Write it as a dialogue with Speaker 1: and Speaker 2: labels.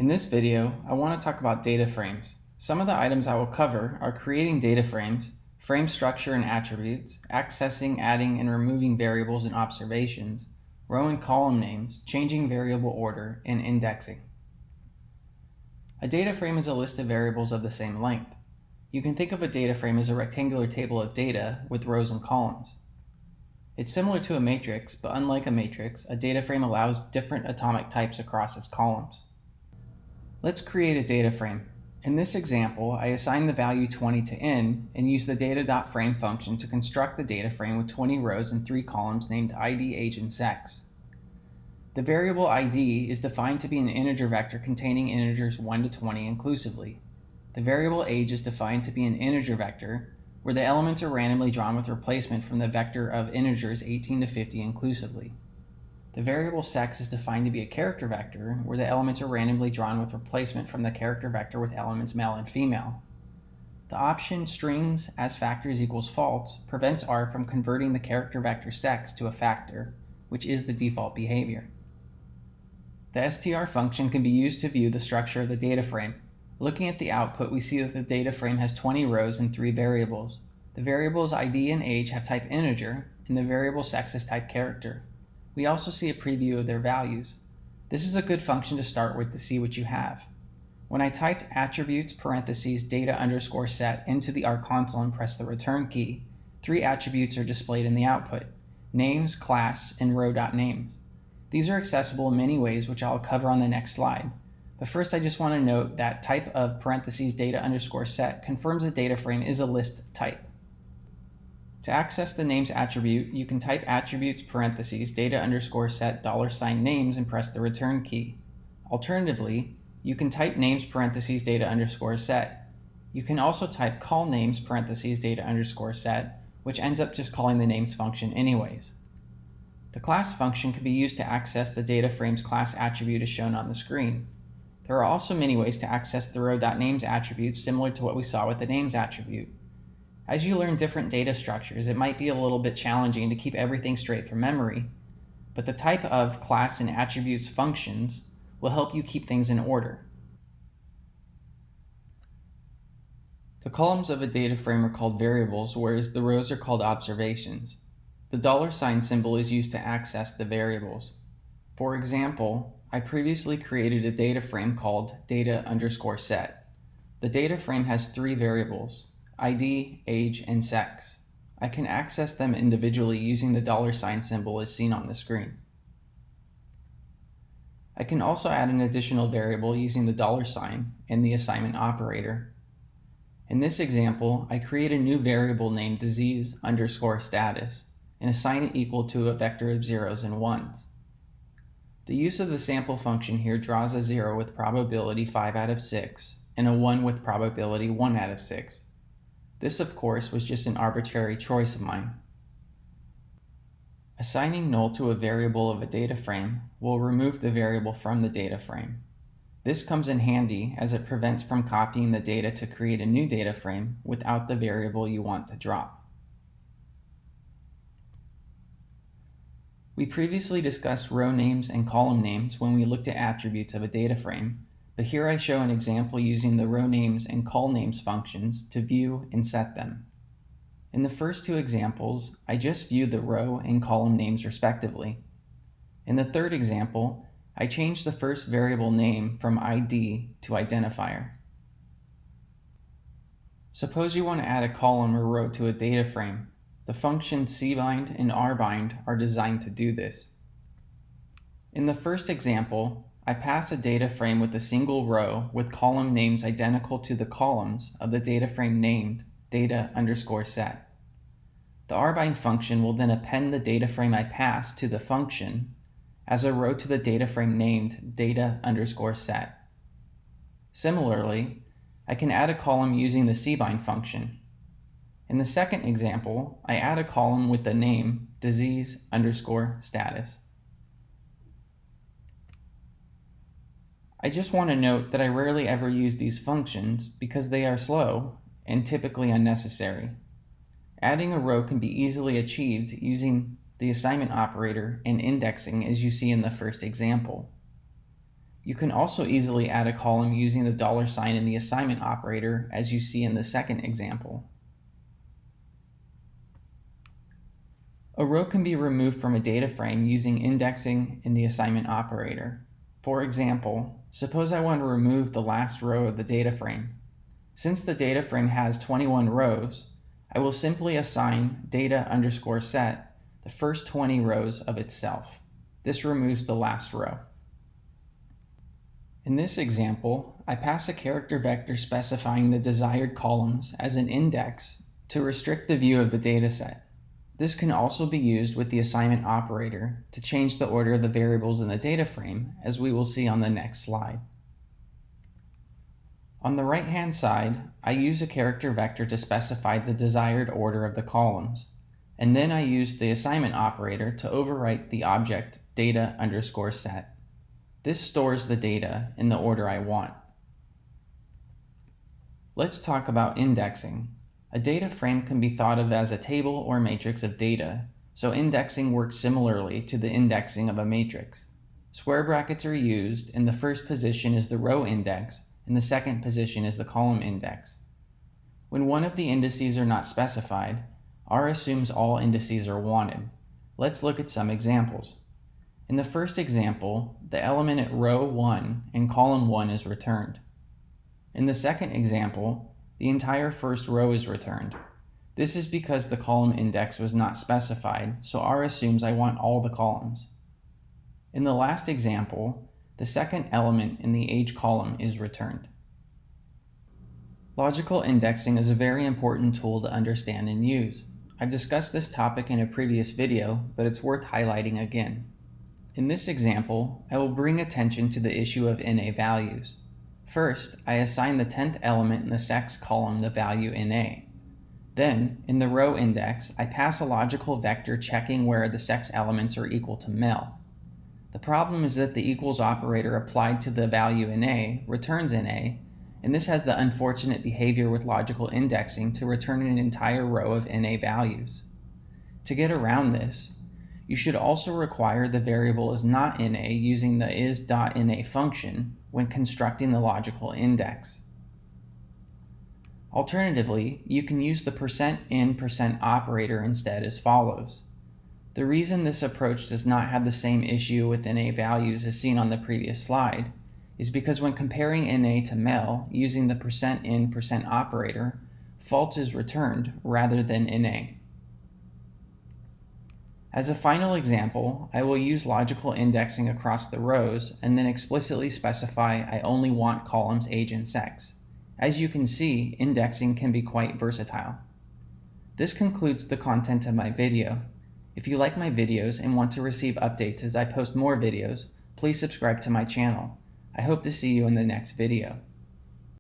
Speaker 1: In this video, I want to talk about data frames. Some of the items I will cover are creating data frames, frame structure and attributes, accessing, adding, and removing variables and observations, row and column names, changing variable order, and indexing. A data frame is a list of variables of the same length. You can think of a data frame as a rectangular table of data with rows and columns. It's similar to a matrix, but unlike a matrix, a data frame allows different atomic types across its columns. Let's create a data frame. In this example, I assign the value 20 to n and use the data.frame function to construct the data frame with 20 rows and 3 columns named ID, age, and sex. The variable ID is defined to be an integer vector containing integers 1 to 20 inclusively. The variable age is defined to be an integer vector where the elements are randomly drawn with replacement from the vector of integers 18 to 50 inclusively. The variable sex is defined to be a character vector where the elements are randomly drawn with replacement from the character vector with elements male and female. The option strings as factors equals false prevents R from converting the character vector sex to a factor, which is the default behavior. The str function can be used to view the structure of the data frame. Looking at the output, we see that the data frame has 20 rows and 3 variables. The variables ID and age have type integer, and the variable sex is type character. We also see a preview of their values. This is a good function to start with to see what you have. When I typed attributes parentheses data underscore set into the R console and press the return key, 3 attributes are displayed in the output: names, class, and row.names. These are accessible in many ways, which I'll cover on the next slide. But first, I just want to note that type of parentheses data underscore set confirms a data frame is a list type. To access the names attribute, you can type attributes parentheses data underscore set $names and press the return key. Alternatively, you can type names parentheses data underscore set. You can also type call names parentheses data underscore set, which ends up just calling the names function anyways. The class function can be used to access the data frame's class attribute as shown on the screen. There are also many ways to access the row.names attributes similar to what we saw with the names attribute. As you learn different data structures, it might be a little bit challenging to keep everything straight from memory, but the type of class and attributes functions will help you keep things in order. The columns of a data frame are called variables, whereas the rows are called observations. The $sign symbol is used to access the variables. For example, I previously created a data frame called data underscore set. The data frame has 3 variables: ID, age, and sex. I can access them individually using the $sign symbol as seen on the screen. I can also add an additional variable using the $sign and the assignment operator. In this example, I create a new variable named disease underscore status and assign it equal to a vector of 0s and 1s. The use of the sample function here draws a 0 with probability 5 out of 6 and a 1 with probability 1 out of 6. This, of course, was just an arbitrary choice of mine. Assigning null to a variable of a data frame will remove the variable from the data frame. This comes in handy as it prevents from copying the data to create a new data frame without the variable you want to drop. We previously discussed row names and column names when we looked at attributes of a data frame, but here I show an example using the row names and call names functions to view and set them. In the first 2 examples, I just viewed the row and column names respectively. In the third example, I changed the first variable name from ID to identifier. Suppose you want to add a column or row to a data frame. The functions CBIND and RBIND are designed to do this. In the first example, I pass a data frame with a single row with column names identical to the columns of the data frame named data underscore set. The RBIND function will then append the data frame I pass to the function as a row to the data frame named data underscore set. Similarly, I can add a column using the CBIND function. In the second example, I add a column with the name disease underscore status. I just want to note that I rarely ever use these functions because they are slow and typically unnecessary. Adding a row can be easily achieved using the assignment operator and indexing as you see in the first example. You can also easily add a column using the $sign in the assignment operator, as you see in the second example. A row can be removed from a data frame using indexing in the assignment operator. For example, suppose I want to remove the last row of the data frame. Since the data frame has 21 rows, I will simply assign data_set the first 20 rows of itself. This removes the last row. In this example, I pass a character vector specifying the desired columns as an index to restrict the view of the dataset. This can also be used with the assignment operator to change the order of the variables in the data frame, as we will see on the next slide. On the right-hand side, I use a character vector to specify the desired order of the columns, and then I use the assignment operator to overwrite the object data_set. This stores the data in the order I want. Let's talk about indexing. A data frame can be thought of as a table or matrix of data, so indexing works similarly to the indexing of a matrix. Square brackets are used, and the first position is the row index, and the second position is the column index. When one of the indices are not specified, R assumes all indices are wanted. Let's look at some examples. In the first example, the element at row 1 and column 1 is returned. In the second example, the entire first row is returned. This is because the column index was not specified, so R assumes I want all the columns. In the last example, the second element in the age column is returned. Logical indexing is a very important tool to understand and use. I've discussed this topic in a previous video, but it's worth highlighting again. In this example, I will bring attention to the issue of NA values. First, I assign the 10th element in the sex column the value NA. Then, in the row index, I pass a logical vector checking where the sex elements are equal to male. The problem is that the equals operator applied to the value NA returns NA, and this has the unfortunate behavior with logical indexing to return an entire row of NA values. To get around this, you should also require the variable is not NA using the is.NA function when constructing the logical index. Alternatively, you can use the %in% operator instead as follows. The reason this approach does not have the same issue with NA values as seen on the previous slide is because when comparing NA to male using the %in% operator, false is returned rather than NA. As a final example, I will use logical indexing across the rows and then explicitly specify I only want columns age and sex. As you can see, indexing can be quite versatile. This concludes the content of my video. If you like my videos and want to receive updates as I post more videos, please subscribe to my channel. I hope to see you in the next video.